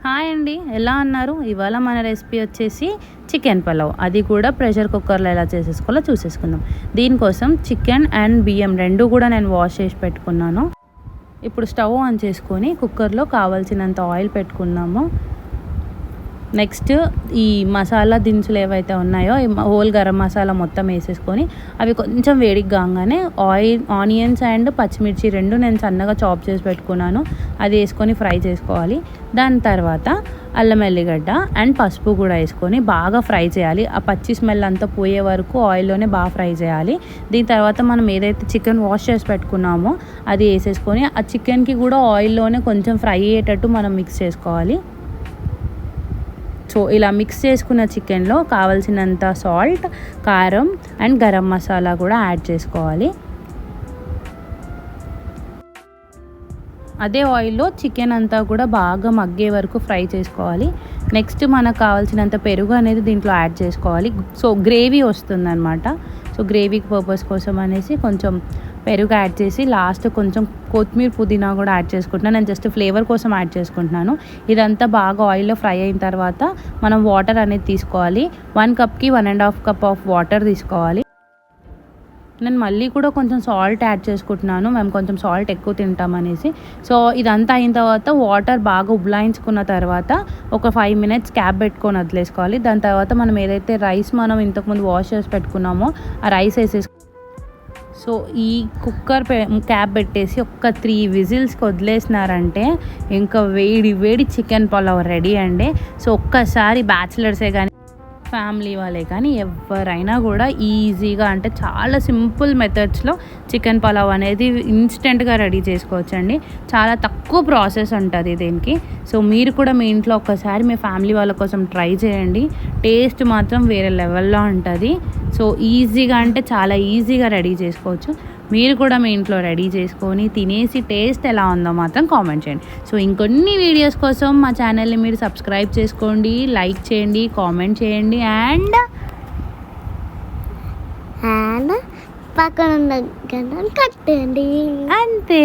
Hi అండి, ఎలా ఉన్నారు? ఇవాళ మన రెసిపీ వచ్చేసి చికెన్ పలావ్. అది కూడా ప్రెషర్ కుక్కర్లో ఎలా చేసేసుకోవాలో చూసేసుకుందాం. దీనికోసం చికెన్ అండ్ బియ్యం రెండు కూడా నేను వాష్ చేసి పెట్టుకున్నాను. ఇప్పుడు స్టవ్ ఆన్ చేసుకొని కుక్కర్లో కావాల్సినంత ఆయిల్ పెట్టుకున్నాము. నెక్స్ట్ ఈ మసాలా దినుసులు ఏవైతే ఉన్నాయో హోల్ గరం మసాలా మొత్తం వేసేసుకొని అవి కొంచెం వేడికి కాగానే ఆనియన్స్ అండ్ పచ్చిమిర్చి రెండు నేను సన్నగా చాప్ చేసి పెట్టుకున్నాను. అది వేసుకొని ఫ్రై చేసుకోవాలి. దాని తర్వాత అల్లం ఎల్లిగడ్డ అండ్ పసుపు కూడా వేసుకొని బాగా ఫ్రై చేయాలి. ఆ పచ్చి స్మెల్ అంతా పోయే వరకు ఆయిల్లోనే బాగా ఫ్రై చేయాలి. దీని తర్వాత మనం ఏదైతే చికెన్ వాష్ చేసి పెట్టుకున్నామో అది వేసేసుకొని ఆ చికెన్కి కూడా ఆయిల్లోనే కొంచెం ఫ్రై అయ్యేటట్టు మనం మిక్స్ చేసుకోవాలి. సో ఇలా మిక్స్ చేసుకున్న చికెన్లో కావాల్సినంత సాల్ట్, కారం అండ్ గరం మసాలా కూడా యాడ్ చేసుకోవాలి. అదే ఆయిల్లో చికెన్ అంతా కూడా బాగా మగ్గే వరకు ఫ్రై చేసుకోవాలి. నెక్స్ట్ మనకు కావాల్సినంత పెరుగు అనేది దీంట్లో యాడ్ చేసుకోవాలి. సో గ్రేవీ వస్తుందన్నమాట. సో గ్రేవీ పర్పస్ కోసం అనేసి కొంచెం పెరుగు యాడ్ చేసి లాస్ట్ కొంచెం కొత్తిమీర పుదీనా కూడా యాడ్ చేసుకుంటున్నాను. నేను జస్ట్ ఫ్లేవర్ కోసం యాడ్ చేసుకుంటున్నాను. ఇదంతా బాగా ఆయిల్లో ఫ్రై అయిన తర్వాత మనం వాటర్ అనేది తీసుకోవాలి. 1 కప్కి 1.5 కప్ ఆఫ్ వాటర్ తీసుకోవాలి. నేను మళ్ళీ కూడా కొంచెం సాల్ట్ యాడ్ చేసుకుంటున్నాను. మేము కొంచెం సాల్ట్ ఎక్కువ తింటామనేసి. సో ఇదంతా అయిన తర్వాత వాటర్ బాగా ఉబ్లాయించుకున్న తర్వాత ఒక 5 మినిట్స్ క్యాప్ పెట్టుకొని వదిలేసుకోవాలి. దాని తర్వాత మనం ఏదైతే రైస్ మనం ఇంతకుముందు వాష్ చేసి పెట్టుకున్నామో ఆ రైస్ వేసేసుకోవాలి. సో ఈ కుక్కర్ క్యాప్ పెట్టేసి ఒక 3 విజిల్స్కి వదిలేసినారంటే ఇంకా వేడి వేడి చికెన్ పలావ్ రెడీ అండి. సో ఒక్కసారి బ్యాచిలర్సే కానీ ఫ్యామిలీ వాళ్ళే కానీ ఎవరైనా కూడా ఈజీగా అంటే చాలా సింపుల్ మెథడ్స్లో చికెన్ పలావ్ అనేది ఇన్స్టెంట్గా రెడీ చేసుకోవచ్చండి. చాలా తక్కువ ప్రాసెస్ ఉంటుంది దీనికి. సో మీరు కూడా మీ ఇంట్లో ఒక్కసారి మీ ఫ్యామిలీ వాళ్ళ కోసం ట్రై చేయండి. టేస్ట్ మాత్రం వేరే లెవెల్లో ఉంటుంది. సో ఈజీగా అంటే చాలా ఈజీగా రెడీ చేసుకోవచ్చు. మీరు కూడా మీ ఇంట్లో రెడీ చేసుకొని తినేసి టేస్ట్ ఎలా ఉందో మాత్రం కామెంట్ చేయండి. సో ఇంకొన్ని వీడియోస్ కోసం మా ఛానల్ని మీరు సబ్స్క్రైబ్ చేసుకోండి, లైక్ చేయండి, కామెంట్ చేయండి అండ్ పక్కన కట్టండి. అంతే.